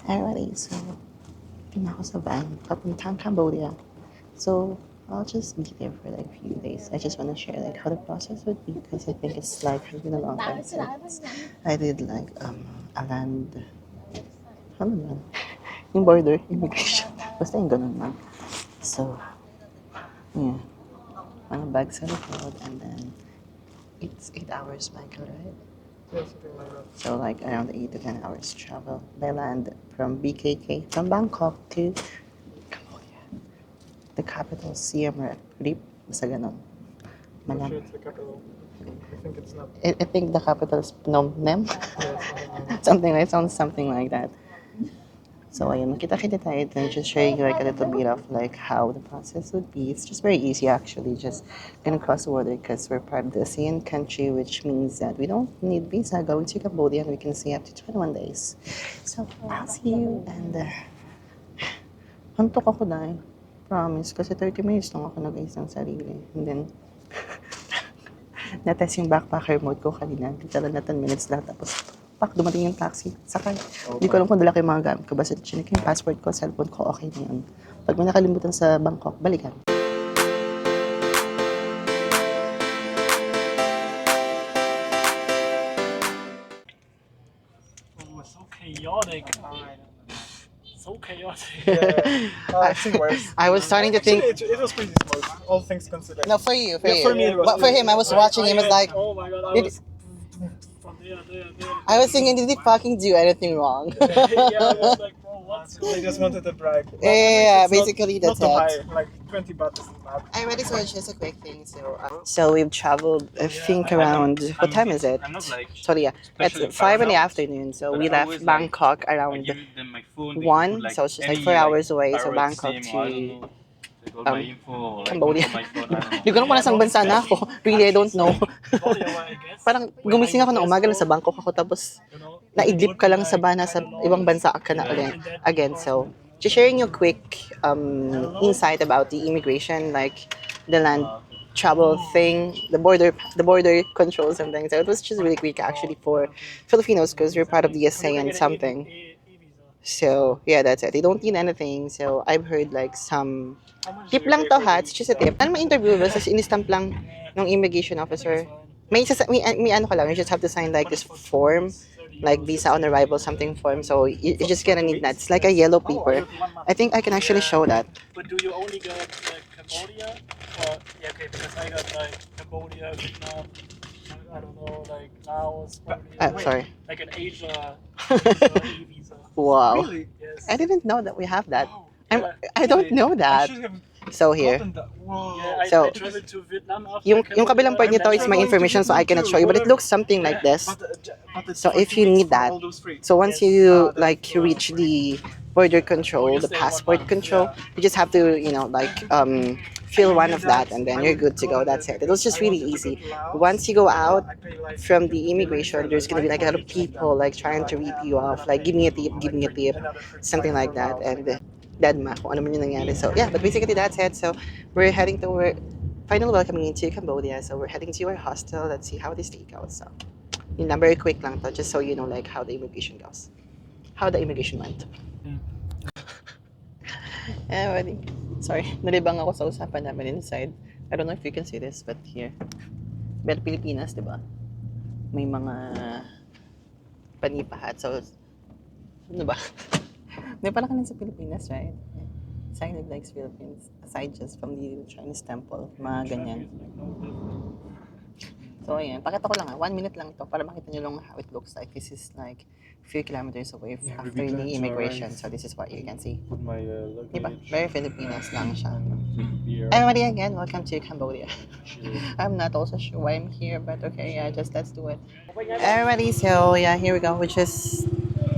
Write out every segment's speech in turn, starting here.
Alrighty, so na ako sa van, papuntang Cambodia. So I'll just be there for like a few days. I just want to share like how the process would be because I think it's like has been a long time since I did like a land, ano ba? Yung border immigration. Basta yung ganun man. So yeah, mga bags sa likod and then it's 8 hours Michael, right? Yeah, something like that. So like around 8 to 10 hours travel by land from BKK, from Bangkok to Cambodia. The capital, Siem Reap, basta ganun. I'm sure it's the capital. I think it's not. I think the capital is Phnom Penh. Yeah, Something like that. So ayun, makita-kita tayo then just sharing like a little bit of like how the process would be. It's just very easy actually, just gonna cross the border because we're part of the ASEAN country, which means that we don't need visa going to Cambodia and we can stay up to 21 days. So I'll see you and antok ako dahil. Promise, kasi 30 minutes lang ako nag-ayos ng sarili. And then, natest yung backpacker mode ko kanina. Literal na 10 minutes lang. Tapos, dumating yung taxi. Sakay. Hindi ko alam kung dala ko yung mga gamit ko. Basta chinik yung passport ko, cellphone ko, okay na yun. Pag may nakalimutan sa Bangkok, balikan. Oh, so chaotic. So chaotic. Yeah. I've seen worse. I was starting to think... Actually, it was pretty smooth, all things considered. No, for you. Yeah, for me it was But for him, I was watching him, was like... Oh my god, I was... From there. I was thinking, did he fucking do anything wrong? Yeah, I was like, bro, what? They just wanted to brag. But Yeah, it's basically not that's too it. high, like 20 baht isn't bad. I already saw just a quick thing. So we've traveled, I think, around. What time is it? I'm not like Sorry, yeah, it's especially 5 in the paranoid, afternoon. So but we I left always, like, Bangkok I around give them my phone. They 1, put, like, so it's just like any, 4 hours away. So pirate Bangkok SIM or I don't to know. They got my info, or, like, Cambodia. on my phone, I don't know. Di ko alam kung nasang bansa na ako. Really, I don't know. Cambodia, I guess. Parang gumising ako ng umaga lang sa Bangkok ako tapos You know, naidlip ka lang sa bana sa ibang bansa ka na again. So just sharing you a quick insight about the immigration, like the land travel thing, the border controls and things. So it was just really quick actually for Filipinos because we're part of the ASEAN something. So yeah, that's it. They don't need anything. So I've heard like some tip lang to ha. It's just a tip. Ano ma-interview ba? Tapos in-stamp lang ng immigration officer. May ano ka lang. You just have to sign like this form, like visa on arrival something form. So you're just gonna need that. It's like a yellow paper. I think I can actually show that. But do you only get like Cambodia? Or, yeah, okay, because I got like Cambodia, Vietnam, I don't know, like Laos, Sorry. like an Asia e-visa. Wow. Really? Yes. I didn't know that we have that. Yeah. I don't know that. So here. Yeah, So, I traveled to Vietnam after Yung Cambodia, kabilang part and nito is then- my information so I cannot show you, but it looks something like this. So if you need that, so once you like reach the border control, the passport control, you just have to, fill one of that and then you're good to go. That's it. It was just really easy. Once you go out from the immigration, there's gonna be like a lot of people like trying to rip you off, like give me a tip, something like that, and dead ma kung ano man yung nangyari. So yeah, but basically that's it. So we're heading to our final welcoming into Cambodia. So we're heading to our hostel. Let's see how this day goes. So yun lang, very quick lang to, just so you know like how the immigration goes, how the immigration went. Anyway, sorry, nalibang ako sa usapan namin inside. I don't know if you can see this, but here. Pero Pilipinas, di ba? May mga panipahat. So, ano ba? May pala ka sa Pilipinas, right? Sign of likes Philippines, aside just from the Chinese temple, mga ganyan. So, ayan. Pakita ko lang 1 minute lang to para makita nyo lang how it looks like. This is like a few kilometers away after the immigration. So, this is what you can see. Put my Diba? luggage. Very Filipinas lang siya. Beer. Everybody again, welcome to Cambodia. I'm not also sure why I'm here, but okay, yeah, just let's do it. Everybody, so yeah, here we go. We just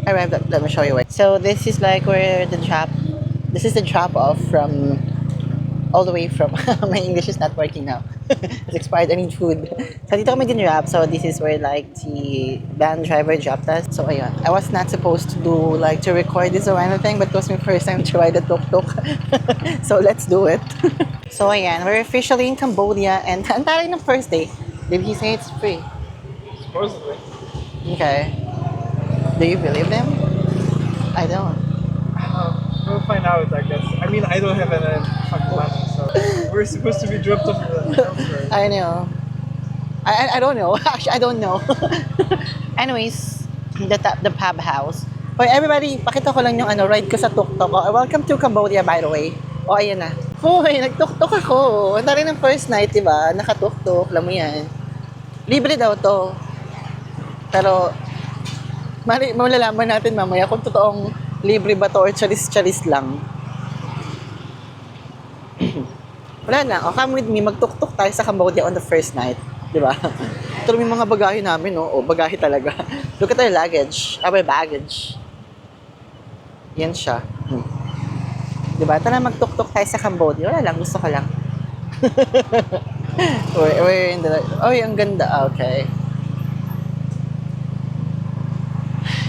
arrived. Let me show you it. So this is like where this is the drop off from, all the way from, my English is not working now. It's expired, I need food. So dito kami dinrap. So this is where like the van driver dropped us. So ayun, I was not supposed to do like to record this or anything, but it was my first time to ride a tuk-tuk. So let's do it. So ayan, we're officially in Cambodia and ang taray ng first day. Did he say it's free? Supposedly. Okay. Do you believe them? I don't. out, I guess. I mean, I don't have any fucking money, so we're supposed to be dropped off at the house, right? I know. I don't know. Actually, I don't know. Anyways, the pub house. Hoy, everybody, pakita ko lang yung ride ko sa tuk-tuk. Oh, welcome to Cambodia, by the way. Oh, ayan na. Hoy, nagtuk-tuk ako. Ang tari ng first night, diba? Nakatuk-tuk, alam mo yan. Libre daw to. Pero, malalaman natin mamaya kung totoong libre ba to or charis-charis lang. Wala na. Oh, come with me. Magtuk-tuk tayo sa Cambodia on the first night. Diba? Ito yung mga bagahe namin, no? O, bagahe talaga. Look at our luggage. Our baggage. Yan siya. Diba? Tara magtuk-tuk tayo sa Cambodia. Wala lang. Gusto ko lang. We're in the... Oh, ang ganda. Okay.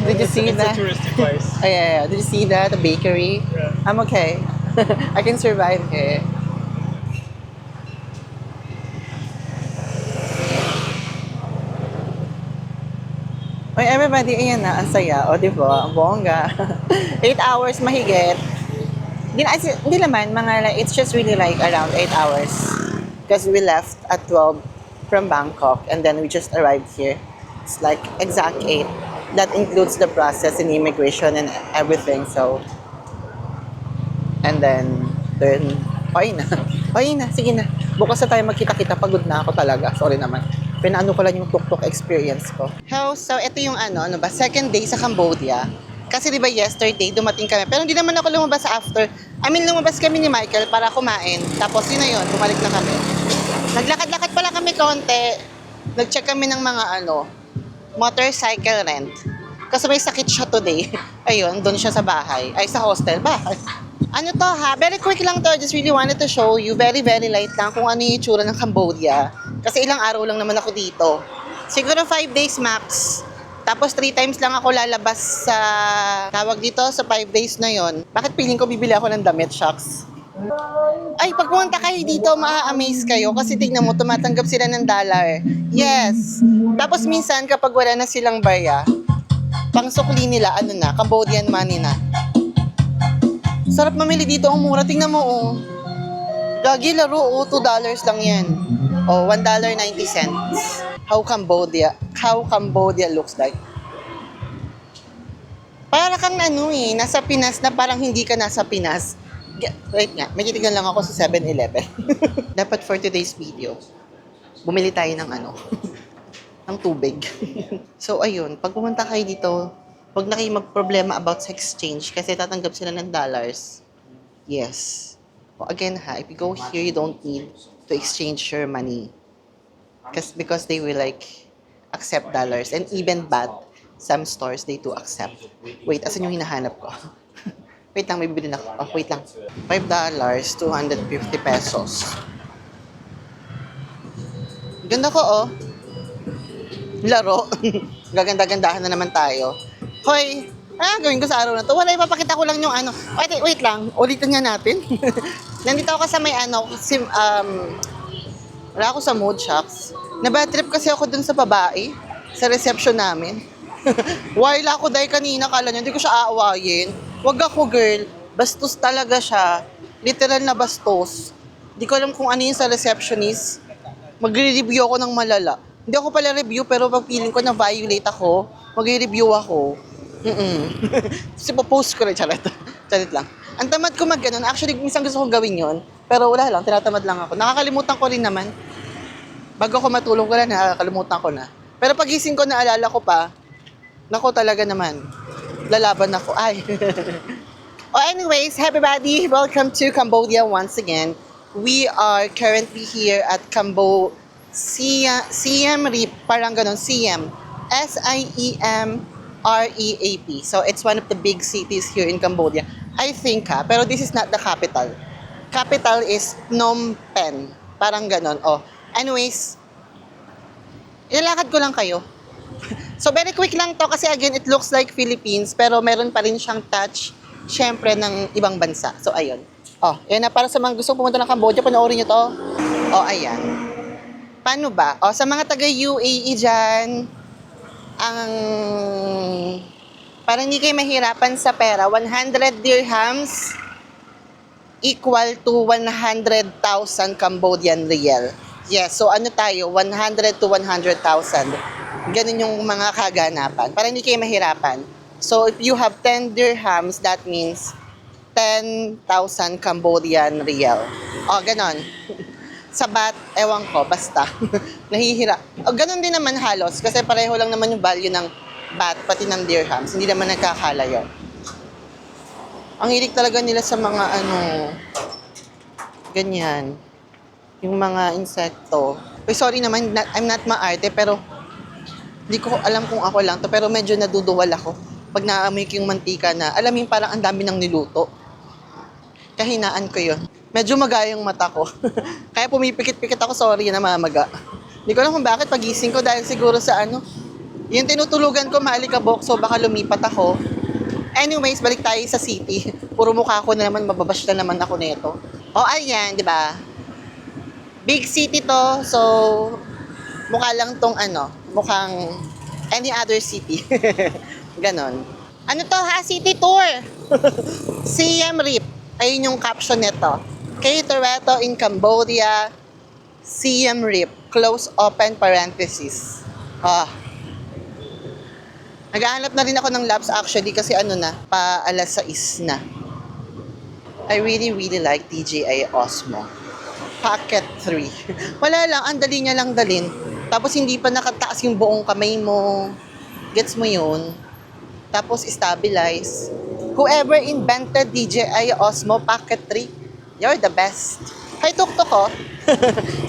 Did you see It's that? a touristy place. Oh, yeah. Did you see that? The bakery? Yeah. I'm okay. I can survive here. Oy, everybody, ayan na, ang saya. O, di ba? Ang bongga. 8 hours mahigit. Hindi naman, it's just really like around 8 hours. Because we left at 12 from Bangkok and then we just arrived here. It's like exact 8. That includes the process in immigration and everything, so. And then, okay na, sige na. Bukas na tayo magkita-kita, pagod na ako talaga. Sorry naman. Pinaano ko lang yung tuk-tuk experience ko. So ito yung second day sa Cambodia. Kasi di ba yesterday, dumating kami. Pero hindi naman ako lumabas after. Lumabas kami ni Michael para kumain. Tapos yun na yun, bumalik na kami. Naglakad-lakad pala kami konti. Nag-check kami ng mga motorcycle rent. Kasi may sakit siya today. Ayun, doon siya sa bahay. Ay, sa hostel. Bahay. Ano to ha? Very quick lang to. Just really wanted to show you. Very, very light lang kung ano yung itsura ng Cambodia. Kasi ilang araw lang naman ako dito. Siguro 5 days max. Tapos 3 times lang ako lalabas sa tawag dito sa 5 days na yon. Bakit piling ko bibili ako ng damit, shucks? Ay, pag pumunta kayo dito, maa-amaze kayo kasi tignan mo, tumatanggap sila ng dollar. Yes. Tapos minsan, kapag wala na silang barya, pangsukli nila, Cambodian money na. Sarap mamili dito, ang mura. Tingnan mo, oh. Lagi laro, $2 lang yan. Oh, $1.90. How Cambodia looks like. Para kang nasa Pinas na parang hindi ka nasa Pinas. Wait nga, may titignan lang ako sa 7-Eleven. Dapat for today's video, bumili tayo ng ng tubig. So, ayun, pag pumunta kayo dito, huwag na kayo magproblema about sa exchange kasi tatanggap sila ng dollars. Yes. Well, again if you go here, you don't need to exchange your money. Because they will accept dollars. And even baht, some stores, they do accept. Wait, asan yung hinahanap ko? Wait lang, may bibili na ako. Oh, wait lang. $5, 250 pesos. Ganda ko, oh. Laro. Gaganda-gandahan na naman tayo. Hoy, gawin ko sa araw na to. Wala, ipapakita ko lang yung wait lang, ulitin nga natin. Nandito ako sa may wala ako sa mood shocks. Nabad trip kasi ako dun sa babae, sa reception namin. While ako dahil kanina, kala niya, hindi ko siya aawayin. Wag ako, girl. Bastos talaga siya. Literal na bastos. Hindi ko alam kung ano yun sa receptionist. Magre-review ako ng malala. Hindi ako pala review, pero pag feeling ko na violate ako, magre-review ako. Kasi post ko rin, charit lang. Ang tamad ko mag-ganon. Actually, minsan gusto kong gawin yon, pero wala lang, tinatamad lang ako. Nakakalimutan ko rin naman. Bago ako matulog ko lang, nakakalimutan ko na. Pero pagising ko, naalala ko pa, nako talaga naman, lalaban ako. Ay. Anyways, everybody, welcome to Cambodia once again. We are currently here at Siem Reap, parang ganon, Siem. Siem-Reap. So, it's one of the big cities here in Cambodia. I think pero this is not the capital. Capital is Phnom Penh. Parang ganon. Oh. Anyways, ilalakad ko lang kayo. So, very quick lang to kasi again, it looks like Philippines pero meron pa rin siyang touch, syempre, ng ibang bansa. So, ayun. Oh, yan na, para sa mga gustong pumunta ng Cambodia, panoorin nyo to. Oh, ayan. Paano ba? Oh, sa mga taga-UAE dyan, parang hindi kayo mahirapan sa pera. 100 dirhams equal to 100,000 Cambodian riel. Yes, so ano tayo, 100 to 100,000. Ganun yung mga kaganapan, para hindi kayo mahirapan. So if you have 10 dirhams, that means 10,000 Cambodian riel. O, ganon. Sa baht, ewan ko, basta. Nahihira. O, ganon din naman halos, kasi pareho lang naman yung value ng baht, pati ng dirhams. Hindi naman nagkakalayo. Ang hilig talaga nila sa mga ganyan. Yung mga insekto. Uy, sorry naman, I'm not maarte, pero hindi ko alam kung ako lang to, pero medyo naduduwal ako. Pag naamoy ko yung mantika na, alam mo yung parang ang dami ng niluto. Kahinaan ko yun. Medyo maga yung mata ko. Kaya pumipikit-pikit ako, sorry na mamaga. Hindi ko alam kung bakit pagising ko dahil siguro sa yung tinutulugan ko maalikabok, so baka lumipat ako. Anyways, balik tayo sa city. Puro mukha ko na naman, mababash na naman ako nito. O, ayan, di ba? Big city to, so mukha lang tong mukhang any other city. Ganon. Ano to ha? City tour. Siem Reap. Ayun yung caption nito. Kay Toretto in Cambodia, Siem Reap. Close open parenthesis. Naghahanap na rin ako ng laps actually kasi pa alas 6 na. I really like DJI Osmo. Pocket 3. Wala lang, ang dali niya lang dalin. Tapos hindi pa nakataas yung buong kamay mo. Gets mo yun? Tapos stabilize. Whoever invented DJI Osmo Pocket 3, you're the best. Hi, tuktok ko.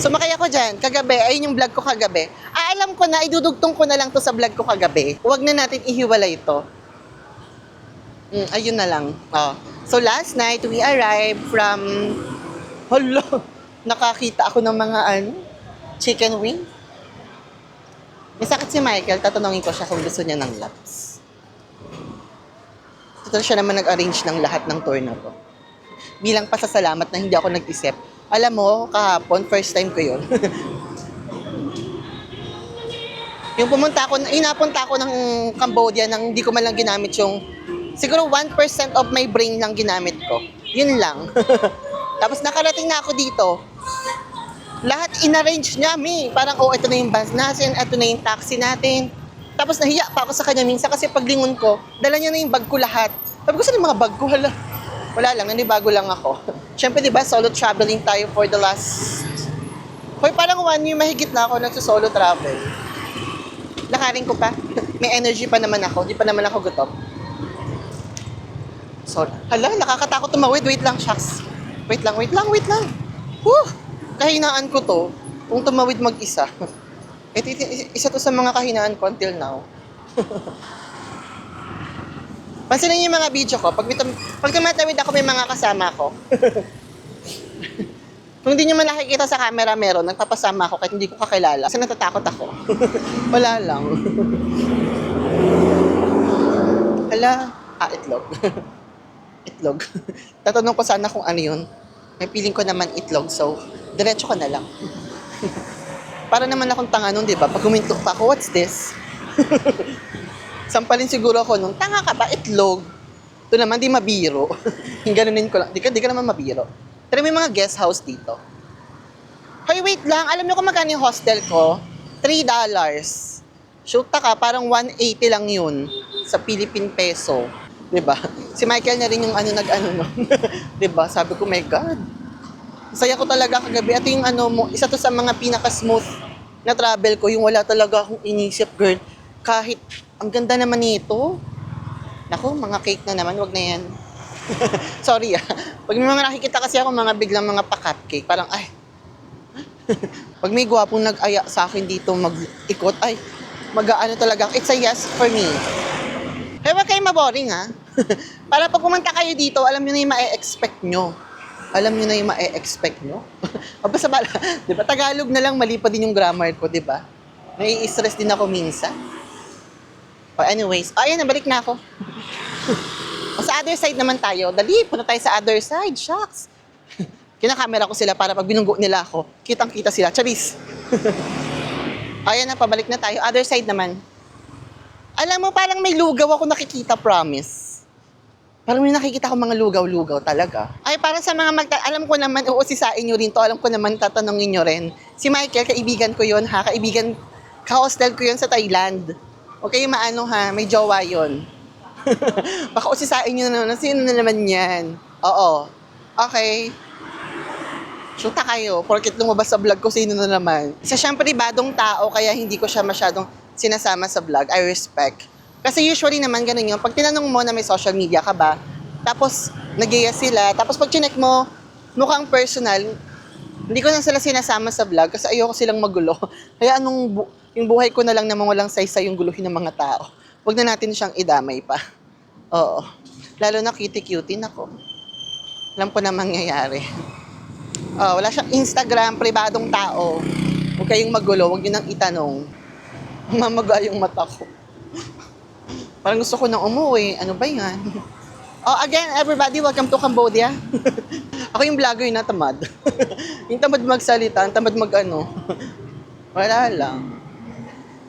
Sumakay ako dyan. Kagabi, ayun yung vlog ko kagabi. Alam ko na, idudugtong ko na lang to sa vlog ko kagabi. Huwag na natin ihiwalay ito. Ayun na lang. So last night, we arrived from... Nakakita ako ng mga chicken wing. May sakit si Michael, tatanungin ko siya kung gusto niya ng laps. Total siya naman nag-arrange ng lahat ng tour na to. Bilang pasasalamat na hindi ako nag-isip. Alam mo, kahapon, first time ko yun. Inapunta ako ng Cambodia nang hindi ko man lang ginamit yung, siguro 1% of my brain lang ginamit ko. Yun lang. Tapos nakarating na ako dito. Lahat inarrange niya, parang, ito na yung bus natin, ito na yung taxi natin. Tapos nahiya pa ako sa kanya minsan kasi paglingon ko, dala niya na yung bag ko lahat. Sabi ko, saan yung mga bag ko? Wala lang, nanibago lang ako. Siyempre, di ba, solo traveling tayo for the last... parang 1 year mahigit na ako nagsa-solo travel. Lakarin ko pa. May energy pa naman ako, di pa naman ako gutom. So, nakakatakot tumawid. Wait lang, shucks. Wait lang. Whew! Kahinaan ko to, kung tumawid mag-isa. Isa to sa mga kahinaan ko until now. Pansinin niyo yung mga video ko, pag tumatawid ako may mga kasama ko. Kung hindi niyo man nakikita sa camera meron, nagpapasama ako kahit hindi ko kakilala. Kasi natatakot ako. Wala lang. Itlog. Itlog. Tatanong ko sana kung ano yun. May feeling ko naman itlog, so diretso ko na lang. Para naman akong tanga nun, di ba? Pag huminto pa ako, what's this? Sampalin siguro ako nung, tanga ka ba? Itlog. Ito naman, di mabiro. Yung ganunin ko lang. Di ka naman mabiro. Pero may mga guest house dito. Hoy, wait lang. Alam niyo kung magkano yung hostel ko? $3. Shoot ka, parang 180 lang yun sa Philippine peso. Diba? Si Michael na rin yung no? Diba? Sabi ko, my God. Saya ko talaga kagabi. Ito yung isa to sa mga pinaka-smooth na travel ko. Yung wala talaga akong inisip, girl. Kahit, ang ganda naman nito. Naku, mga cake na naman. Wag na yan. Sorry Pag may mga nakikita kasi ako, mga biglang mga pa-cupcake. Parang, ay. Pag may gwapong nag-aya sa akin dito mag-ikot, ay, mag-aano talaga. It's a yes for me. Kaya wag kayo maboring Para pag pumunta kayo dito, alam nyo na yung ma-e-expect nyo. Alam nyo na yung ma-e-expect nyo. Basta di ba? Tagalog na lang, mali pa din yung grammar ko, di ba? Nai-stress din ako minsan. Anyways, ayan, nabalik na ako. Sa other side naman tayo. Dali, punta tayo sa other side. Shucks. Kinakamera ko sila para pag binunggo nila ako, kitang-kita sila. Charis. Ayan na, pabalik na tayo. Other side naman. Alam mo, parang may lugaw ako nakikita, promise. Parang may nakikita ko mga lugaw-lugaw talaga. Ay, para sa mga alam ko naman, uusisain nyo rin to. Alam ko naman, tatanungin nyo rin. Si Michael, kaibigan ko yon ha. Kaibigan, ka-hostel ko yon sa Thailand. Okay, maano ha, may jowa yon. Baka usisain nyo na naman, sino na naman yan? Oo. Okay. Shoota kayo, porket lumabas sa vlog ko, sino na naman. Isa siyang pribadong tao, kaya hindi ko siya masyadong sinasama sa vlog. I respect. Kasi usually naman ganun yun. Pag tinanong mo na may social media ka ba, tapos nag-iya sila, tapos pag chinek mo, mukhang personal, hindi ko na sila sinasama sa vlog kasi ayoko silang magulo. Kaya yung buhay ko na lang namang walang saysay yung guluhin ng mga tao. Huwag na natin siyang idamay pa. Oo. Lalo na cutie-cutie, nako. Alam ko na mangyayari. Oh, wala siyang Instagram, pribadong tao. Huwag kayong magulo, huwag yun ang itanong. Mamaga yung mata ko. Parang gusto ko nang umuwi. Ano ba yan? Oh, again, everybody, welcome to Cambodia. Ako yung vlogger na tamad. Yung tamad magsalita, yung tamad mag-ano. Wala lang.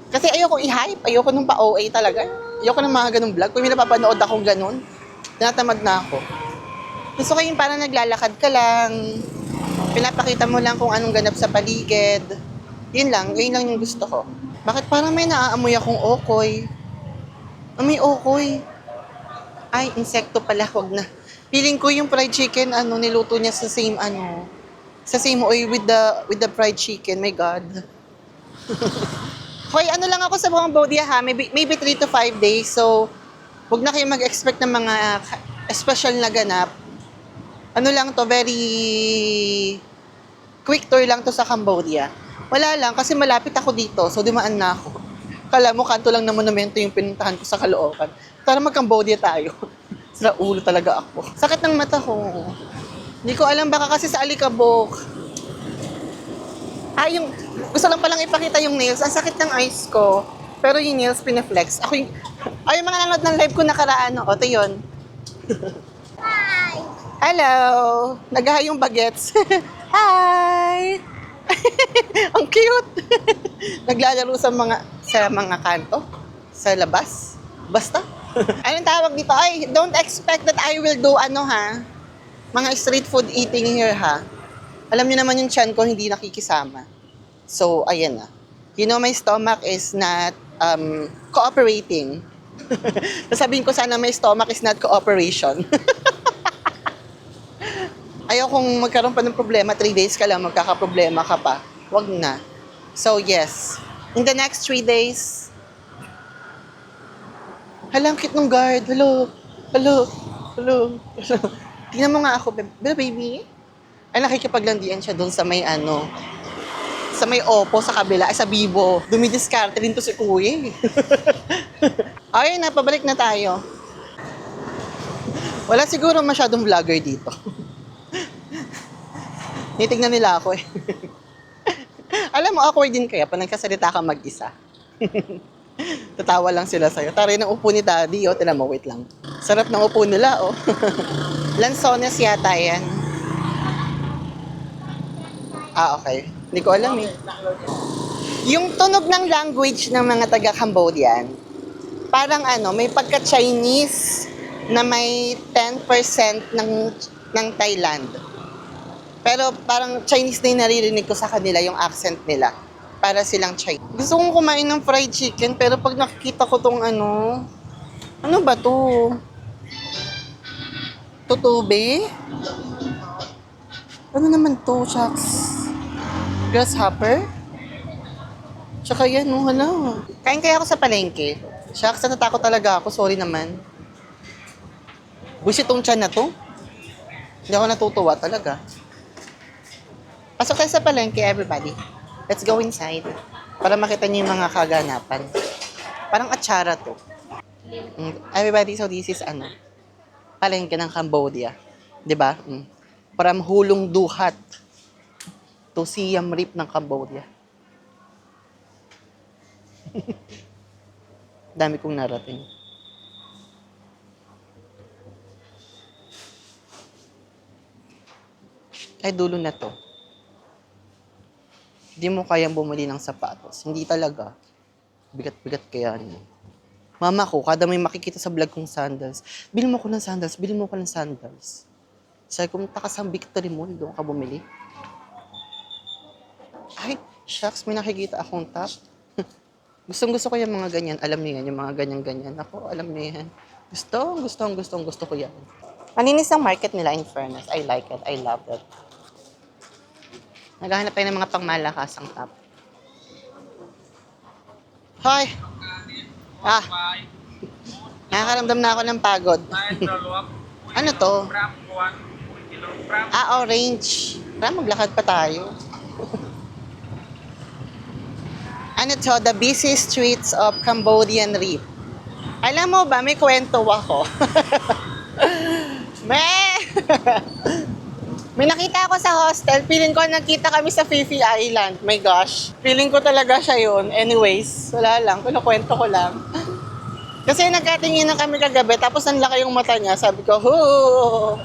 Kasi ayoko i-hype, ayoko nung pa-OA talaga. Ayoko ng mga ganung vlog. Kung may napapanood akong ganun, tinatamad na ako. Gusto ko yung parang naglalakad ka lang, pinapakita mo lang kung anong ganap sa paligid. Yun lang yung gusto ko. Bakit parang may naaamoy akong okoy? May okoy. Ay, insekto pala, wag na. Feeling ko yung fried chicken, niluto niya sa same oil with the fried chicken. My God. Hoy, lang ako sa Cambodia ha, maybe 3 to 5 days. So, wag na kayo mag-expect ng mga special na ganap. Lang to, very quick tour lang to sa Cambodia. Wala lang, kasi malapit ako dito, so dumaan na ako. Kala mo, kanto lang na monumento yung pinuntahan ko sa Caloocan. Tara mag-Cambodia tayo. Sa ulo talaga ako. Sakit ng mata ko. Hindi ko alam, baka kasi sa alikabok. Gusto lang palang ipakita yung nails. Ang sakit ng eyes ko. Pero yung nails, pineflex. Yung mga nanood ng live ko nakaraan, o, ito yun. Hi! Hello! Nag-hi yung bagets. Hi! Ang cute! Naglalaro sa mga kanto, sa labas. Basta. Anong tawag dito? Ay, don't expect that I will do mga street food eating here ha. Alam niyo naman yung tiyan ko hindi nakikisama. So, ayan na. You know, my stomach is not cooperating. Sasabihin ko sana my stomach is not cooperation. Ayaw kung magkaroon pa ng problema, 3 days ka lang, magkakaproblema ka pa. Wag na. So, yes. In the next 3 days, halang cute ng guard. Hello. Tingnan mo nga ako, baby. Ay, nakikipaglandian siya doon sa may sa may Oppo, sa kabila, sa Vivo. Dumidiskarte rin to si Kuya. Ay, pabalik na tayo. Wala siguro masyadong vlogger dito. Nitignan nila ako eh. Alam mo, awkward din kaya pag nagkasalita ka mag-isa. Tatawa lang sila sa'yo. Taray ng upo ni Daddy, oh. Tila mo, wait lang. Sarap ng upo nila, oh. Lanzones yata yan. Okay. Hindi ko alam eh. Yung tunog ng language ng mga taga-Cambodian, parang may pagka-Chinese na may 10% ng Thailand. Pero parang Chinese na yung naririnig ko sa kanila, yung accent nila. Para silang Chinese. Gusto kong kumain ng fried chicken, pero pag nakikita ko tong ano ba to? Tutube? Ano naman to, shucks? Grasshopper? Tsaka yan, hala. Kain kaya ako sa palengke. Shucks, natatakot talaga ako. Sorry naman. Buisit tong tiyan na to. Hindi ako natutuwa talaga. Pasok tayo sa palengke, everybody. Let's go inside. Para makita niyo yung mga kaganapan. Parang atsara to. Everybody, so this is palengke ng Cambodia. 'Di ba? From Hulong Duhat to Siem Reap ng Cambodia. Dami kong narating. Ay, dulo na to. Hindi mo kayang bumili ng sapatos. Hindi talaga. Bigat-bigat kaya niyo. Mama ko, kada may makikita sa vlog kong sandals, bili mo ko ng sandals, bili mo ko ng sandals. Sabi ko, punta ka sa Victory Mall, doon ka bumili. Ay, shucks, may nakikita akong top. Gusto ko yung mga ganyan. Alam niyo yan, yung mga ganyan-ganyan. Ako, alam niyo yan. Gusto ko yan. Maninis ang market nila, in fairness. I like it. I love it. Naghahanap tayo ng mga pangmalakasang top. Hoy! Nakakaramdam na ako ng pagod. Ano to? Orange. Maglakad pa tayo. Ano to? The busy streets of Cambodian Reef. Alam mo ba, may kwento ako. May nakita ako sa hostel. Feeling ko nakita kami sa Fifi Island. My gosh. Feeling ko talaga siya yun. Anyways, wala lang. Kinukwento ko lang. Kasi nagkatingin na kami kagabi. Tapos ang laki yung mata niya. Sabi ko, hoo!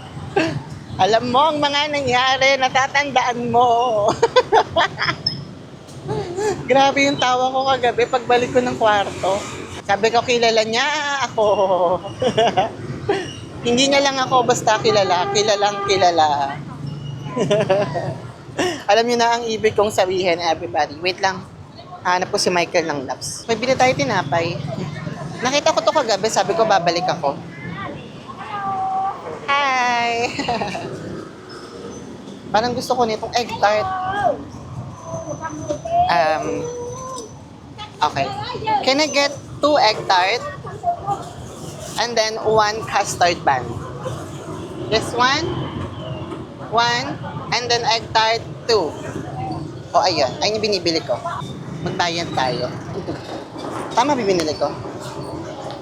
Alam mo ang mga nangyari. Natatandaan mo. Grabe yung tawa ko kagabi. Pagbalik ko ng kwarto. Sabi ko, kilala niya ako. Hindi niya lang ako basta kilala. Kilalang kilala. Alam niyo na ang ibig kong sabihin, everybody. Wait lang. Hanap ko si Michael ng laps. May bili tayo tinapay. Nakita ko to kagabi. Sabi ko, babalik ako. Hi! Parang gusto ko nitong egg tart. Okay. Can I get 2 egg tart? And then 1 custard bun. This one, and then egg tart 2. O ayun, ayun yung binibili ko. Magbayad tayo. Tama binili ko.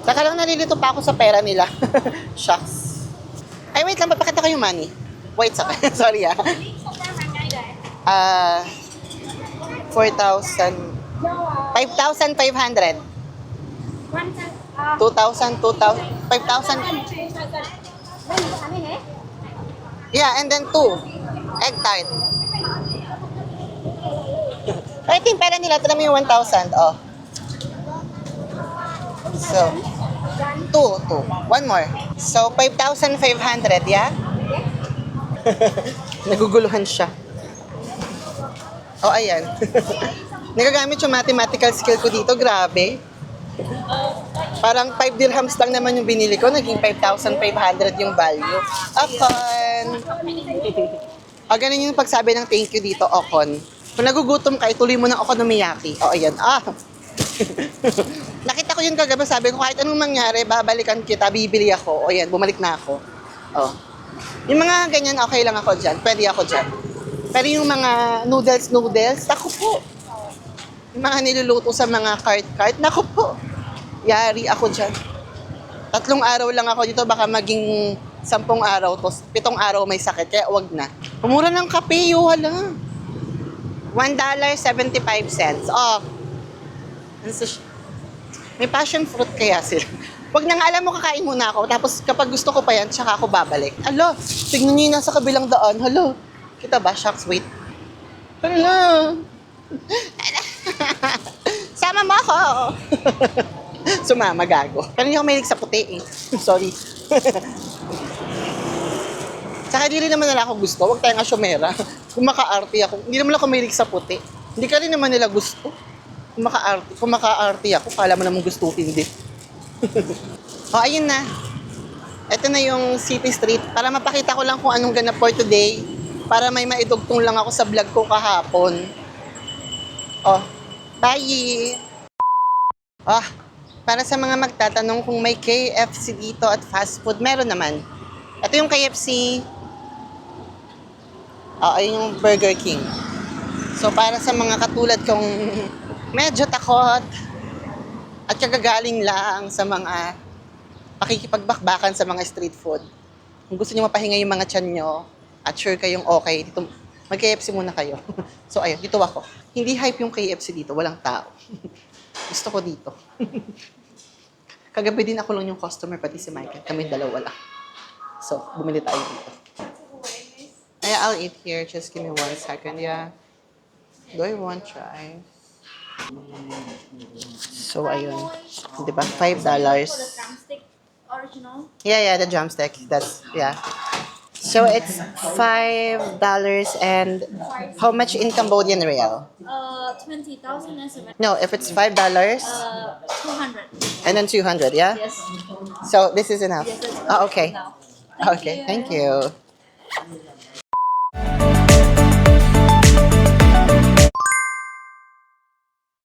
Saka lang nalilito pa ako sa pera nila. Shucks. Ay wait lang, papakita ko yung money. Wait, sorry 4,000. 5,500. 2,000, 5,000. Yeah, and then 2 egg tart. I think pera nila, ito naman yung 1,000. Oh. So, 2. One more. So, 5,500, yeah? Naguguluhan siya. Oh, ayan. Nagagamit yung mathematical skill ko dito, grabe. Parang 5 dirhams lang naman yung binili ko, naging 5,500 yung value. Okon! O, ganun yung pagsabi ng thank you dito, Okon. Kung nagugutom ka, ituloy mo ng okonomiyaki. O, ayan. Nakita ko yun kagabi, sabi ko, kahit anong mangyari, babalikan kita, bibili ako. O, ayan, bumalik na ako. O. Yung mga ganyan, okay lang ako dyan. Pwede ako dyan. Pero yung mga noodles, naku po. Yung mga niluluto sa mga cart, naku po. Yari ako dyan. 3 araw lang ako dito, baka maging 10 araw to. 7 araw may sakit, kaya wag na. Pumura ng kape, wala. $1.75. Oh. May passion fruit kaya sila. Wag nang alam mo, kakain muna ako. Tapos kapag gusto ko pa yan, tsaka ako babalik. Alo, tignan nyo yung nasa kabilang daan. Halo, kita ba? Shucks, wait. Hala. Sama mo ako. Sumama, gago. Pero hindi ako mahilig sa puti eh. Sorry. Tsaka di rin naman nila ako gusto. Huwag tayong asyomera. Kung maka-arty ako, hindi naman ako mahilig sa puti. Hindi ka rin naman nila gusto. Kung maka-arty ako, kala mo naman gusto, hindi. O, ayun na. Ito na yung City Street. Para mapakita ko lang kung anong ganap for today. Para may maidugtong lang ako sa vlog ko kahapon. O, bye! Para sa mga magtatanong kung may KFC dito at fast food, meron naman. Ito yung KFC. Ayun yung Burger King. So, para sa mga katulad kong medyo takot at kagagaling lang sa mga pakikipagbakbakan sa mga street food. Kung gusto niyo mapahinga yung mga tiyan nyo at sure kayong okay, dito, mag-KFC muna kayo. So, ayun, dito ako. Hindi hype yung KFC dito, walang tao. Gusto ko dito. Kagabi din ako lang yung customer, pati si Michael. Kami dalawa lang. So, bumili tayo dito. I'll eat here. Just give me 1 second, yeah. Do I want try? So, ayun. Diba? $5. Drumstick original. Yeah, the drumstick. That's, yeah. So, it's $5 and how much in Cambodian real? 20,000 and 7. No, if it's $5 200. and then 200, yeah? Yes. So, this is enough? Yes, that's Oh, okay. now. Okay, thank you.